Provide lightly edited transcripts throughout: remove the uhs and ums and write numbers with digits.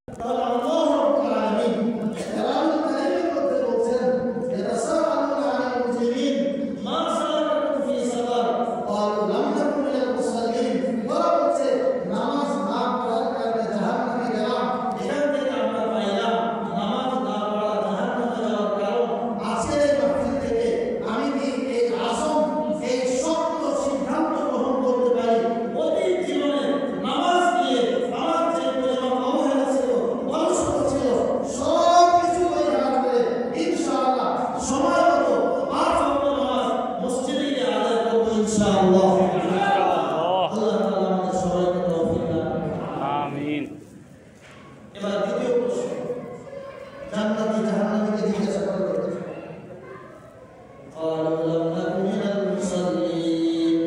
তাহলে আল্লাহ রাব্বুল আলামিন কোরআনুল কারীমের মধ্যে বলছেন ইয়াতাসাআলুনা আনিল মুজরিমিন মা সালাকাকুম ফি সাকার ক্বালু লাম নাকুন মিনাল মুসাল্লিন। ওরা বলছে নামাজ না পড়ার কারণে জাহান্নামে গেলাম। এখান থেকে আমরা পাইলাম নামাজ না পড়া জাহান্নামে যাওয়ার কারণ। আজকের এই মাহফিল থেকে আমি এই আযম এই শক্ত সিদ্ধান্ত গ্রহণ করতে পারি, অতীত জীবনে নামাজ নিয়ে আমার যে পরিমাণ অবহেলা ছিল, অলসতা ছিল, সব কিছু পরিহার করে ইনশাআল্লাহ সময় মতো 5 ওয়াক্ত নামাজ মসজিদে গিয়ে আদায় করবো ইনশাআল্লাহ। আল্লাহ তাআলা আমাদের সবাইকে তৌফিক দান করুন। আমিন। এবার দ্বিতীয় প্রশ্ন, জান্নাতি জাহান্নামীকে জিজ্ঞাসা করবে ক্বালু লাম নাকু মিনাল মুসাল্লিন।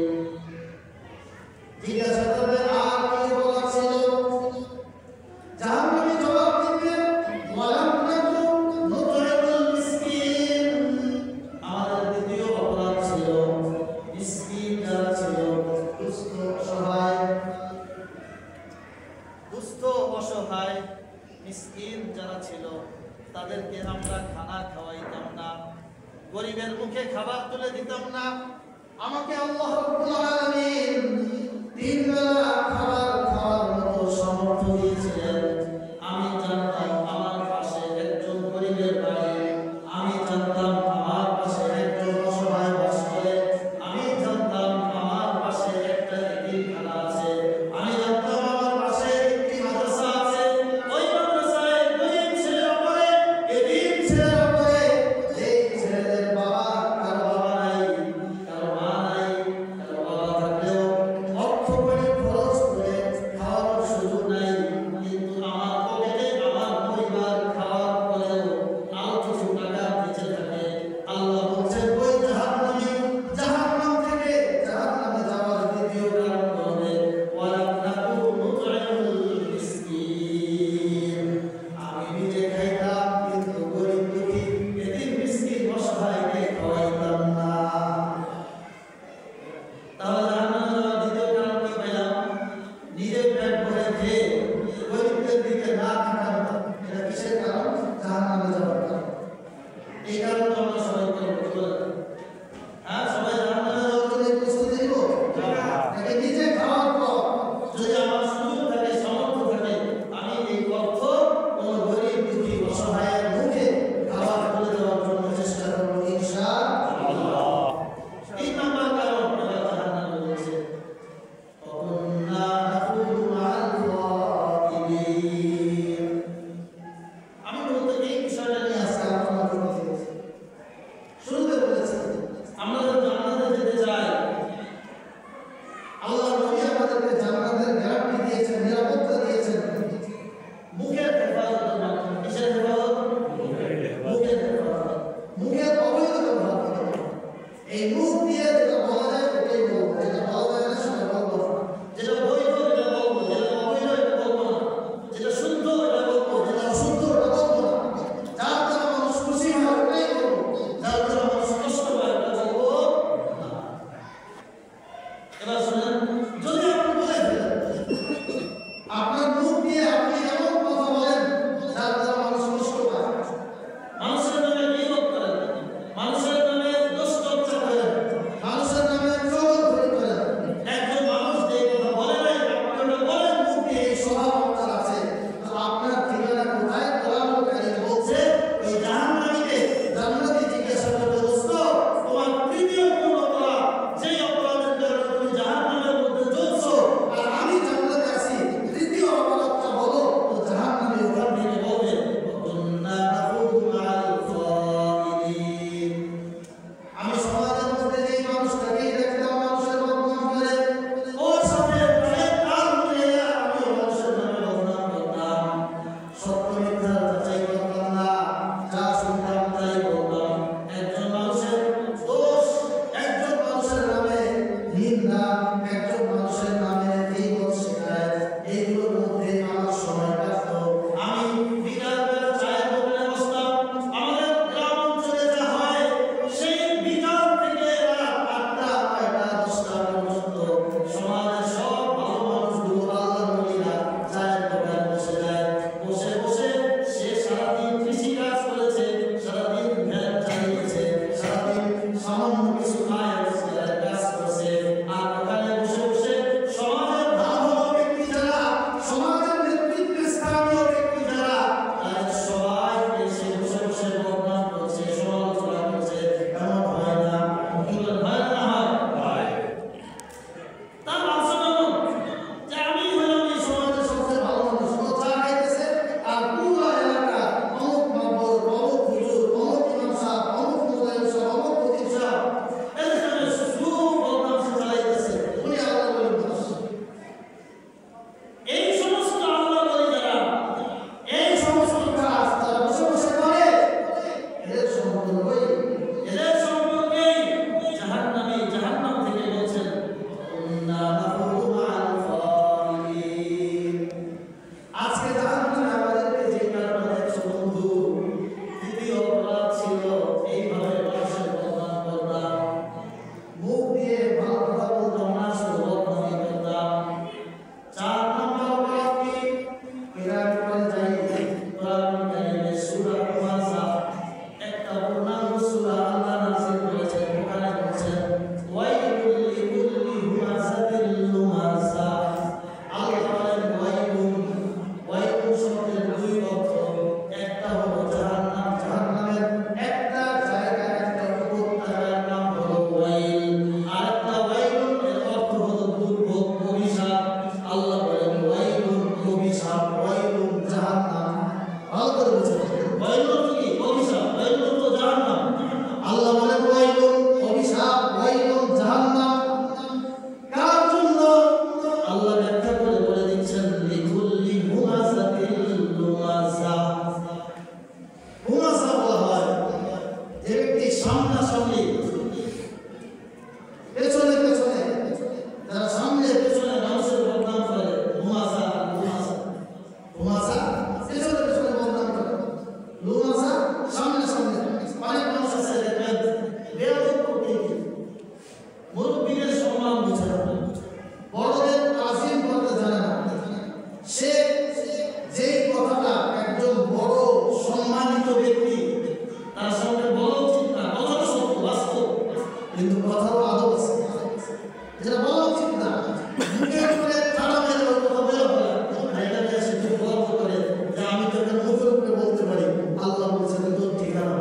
জিজ্ঞাসা করবে আর কি বলা ছিল? জাহান্নামী জবাব দিবে ওয়ালাম নাকু নুতইমুল মিসকিন। আমাদের দ্বিতীয় অপরাধ ছিল মিসকিন যারা ছিল, দুস্থ অসহায় মিসকিন যারা ছিল তাদেরকে আমরা খানা খাওয়াইতাম না, গরিবের মুখে খাবার তুলে দিতাম না। আমাকে আল্লাহ রাব্বুল আলামিন 3 বেলা খাবার খাওয়ার মতো সামর্থ্য দিয়েছিলেন। আমি জানতাম আমার পাশে একজন গরিবের বাড়ি, আমি জানতাম আমার পাশে একজন অসহায় বাস করে, আমি জানতাম আমার পাশে একটা এতিমখানা আছে, আমি জানতাম আমার পাশে একটি মাদ্রাসা আছে। ওই মাদ্রাসায় গরিব ছেলেরা পড়ে, এতিম ছেলেরা পড়ে, যেই ছেলেদের বাবা কারো বাবা নাই, কারো মা নাই, কারো বাবা থাকলেও অর্থকরী খরচ করে সামনে সামনে অনেক মানুষ আছে দেখবেন বেয়াদব করতে গিয়ে মুরব্বীদের সম্মান বুঝে না, বড়দের তাজিম করতে জানে না। সে যেই কথাটা একজন বড় সম্মানিত ব্যক্তি তার সামনে বলা উচিত না, কথাটা সত্য বাস্তব, কিন্তু কথারও আদব আছে, যেটা বলা উচিত না। মুখের উপরে ঠাড়া মেরে ওই কথা বলে ফেলা, এটাকে সে খুব গর্ব করে যে আমি তোকে মুখের উপরে বলতে পারি, আল্লাহ বলছেন তোর ঠিকানা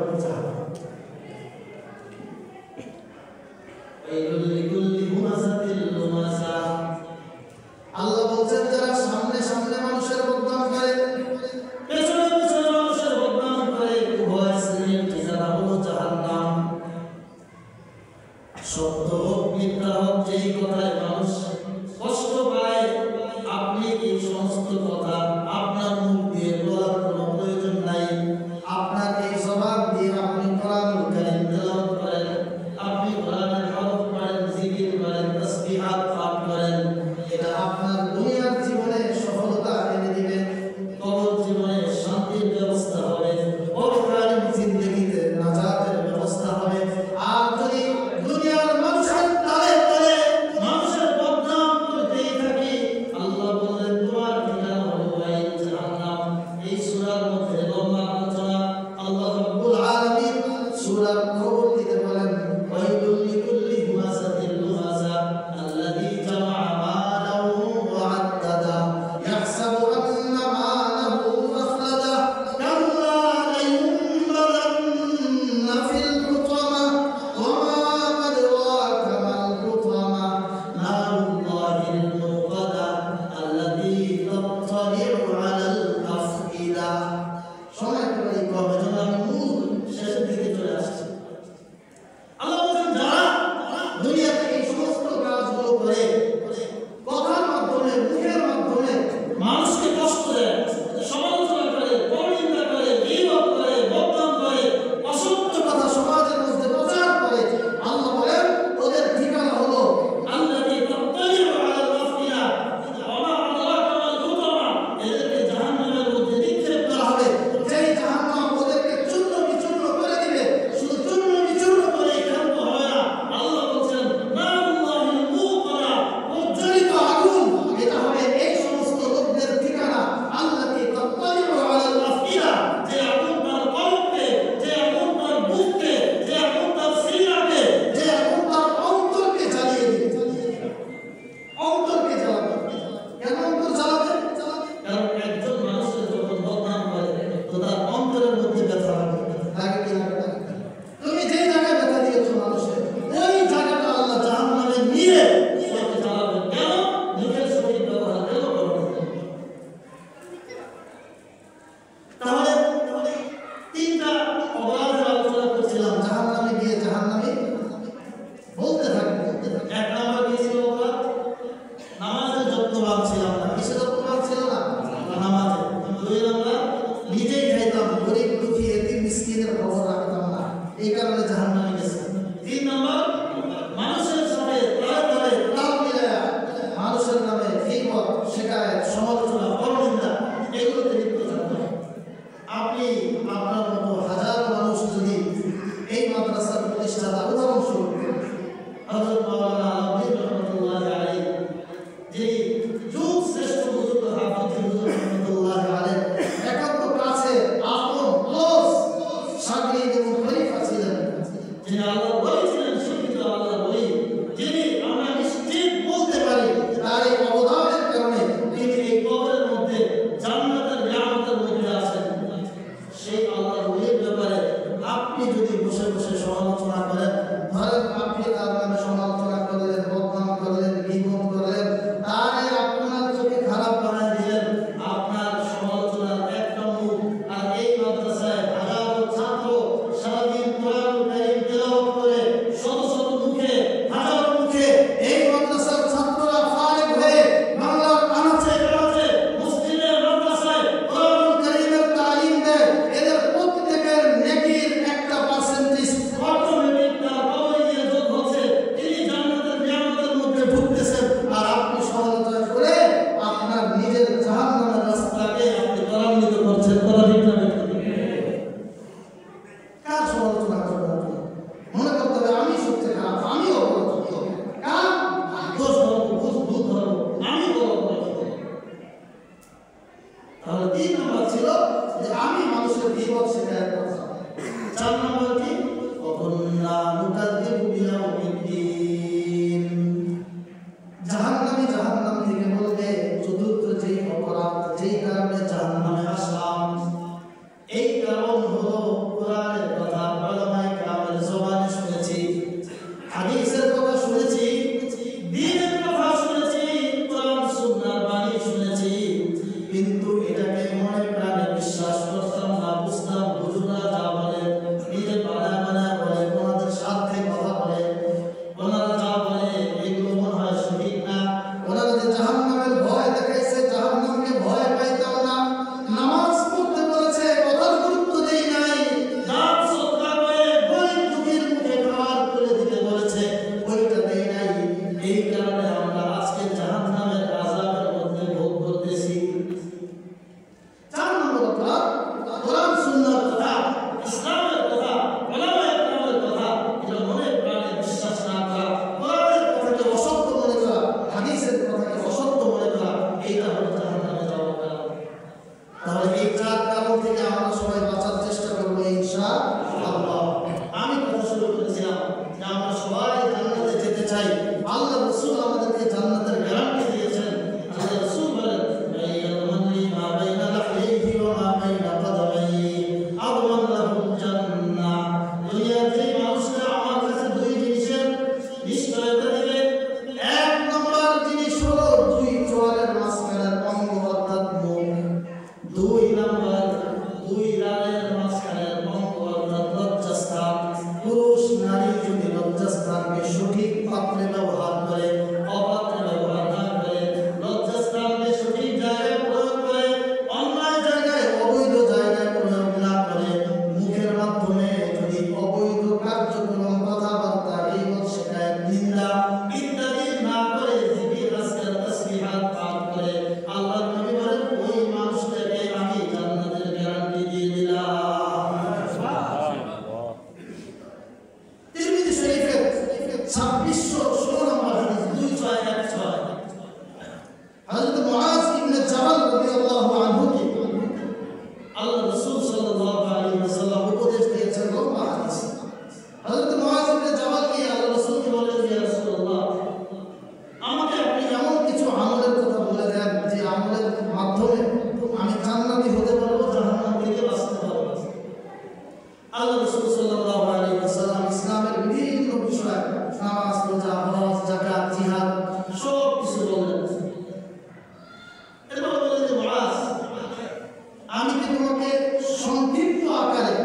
নম্বর ছিল যে আমি মানুষের বিপদ শেখায় করতাম। 4 নম্বর কি ওয়াকুন্না নুকাযযিবু বিয়াউমিদ্দিন। জাহান্নামী জাহান্নাম থেকে বলবে চতুর্থ যেই অপরাধ যেই কারণে জাহান্নামে আসলাম এই কারণ হলো কোরআনের কথা উলামায়ে কেরামের জবানে শুনেছি, হাদিসের কথা শুনেছি, দ্বীনের কথা শুনেছি, কোরআন সুন্নাহর বাণী শুনেছি, কিন্তু এটাকে মনে প্রাণে বিশ্বাস করতাম না, বুঝতাম হুজুররা যা বলে নিজে বানায় বানায় বলে, ওনাদের সাথে কথা বলে, ওনারা যা বলে এগুলো মনে হয় সঠিক না। ওনারা যে জাহান্নামের ভয় দেখাইছে জাহান্নামকে ভয় পাইতাম না। নামাজ পড়তে বলেছে কথার গুরুত্ব দেই নাই। দান সদকা করে গরিব দুঃখীর মুখে খাবার তুলে দিতে বলেছে ওইটা দেই নাই। এই কারণে আমরা আজকে জাহান্নামের আযাবের মধ্যে ভোগ করতেছি। 4 নম্বর কথা কোরআন সুন্নাহর কথা, ইসলামের কথা, উলামায়ে কেরামের কথা, এটা মনে প্রাণে বিশ্বাস না করা, কোরআনের কথাকে অসত্য মনে করা, হাদিসের কথাকে অসত্য মনে করা, এইটা হলো জাহান্নামে যাওয়ার কারণ। তাহলে এই 4 কারণ থেকে আমরা সবাই বাঁচার চেষ্টা করব ইনশাআল্লাহ। আমি কথা শুরু করেছিলাম যে আমরা সবাই জান্নাতে যেতে চাই। আল্লাহ রাসূল আমাদেরকে জান্নাতের গ্যারান্টি দিয়েছেন। আল্লাহ রাসূল বলেন মাইয়াল মানলি মা বাইনা লাহইহি ওয়া মা বাইনা কদামাইহি আদমান লাহুল জান্নাহ। দুনিয়াতে মানুষরা আমার কাছে দুই জিনিসের নিশ্চয়তা দিবে। 1 নম্বর জিনিস হলো 2 চোয়ালের মাঝখানের অঙ্গ অর্থাৎ মুখ। 2 নম্বর 2 রানের মাঝখানের অঙ্গ অর্থাৎ লজ্জাস্থান। পুরুষ নারী যদি লজ্জাস্থানকে সঠিক পাত্রে ব্যবহার করে, অপাত্রে ব্যবহার না করে, লজ্জাস্থানকে সঠিক জায়গায় প্রয়োগ করে, অন্যায় জায়গায় অবৈধ জায়গায় প্রয়োগ না করে, মুখের মাধ্যমে যদি অবৈধ কার্যক্রম কথাবার্তা গীবত শিকায়ত নিন্দা ইত্যাদি না করে জিকির আজকার তাসবিহাত পাঠ করে, আল্লাহর নবী বলেন ওই মানুষটাকে আমি জান্নাতের গ্যারান্টি দিয়ে দিলাম। তিরমিজি শরীফের 2616 নম্বর হাদিস 2616 হযরত মুআজ ইবনে জাবাল রাদিয়াল্লাহু আনহু কে আল্লাহ রাসূল সাল্লাল্লাহু আলাইহি ওয়াসাল্লাম উপদেশ দিয়েছেন লম্বা হাদিস। হযরত মুআজ ইবনে জাবাল কে আল্লাহ রাসূলকে বলেন ইয়া রাসূলুল্লাহ আমাকে আপনি এমন কিছু আমলের কথা বলে দেন যে আমলের মাধ্যমে আমি জান্নাতি হতে পারবো, জাহান্নাম থেকে বাঁচতে পারবো। আল্লাহ রাসূল সাল্লাল্লাহু আলাইহি ওয়াসাল্লাম ইসলামের বিভিন্ন বিষয় নামাজ, রোজা, হজ, যাকাত, জিহাদ সব কিছু বললেন। এরপর বললেন যে মুআজ আমি কি তোমাকে সংক্ষিপ্ত আকারে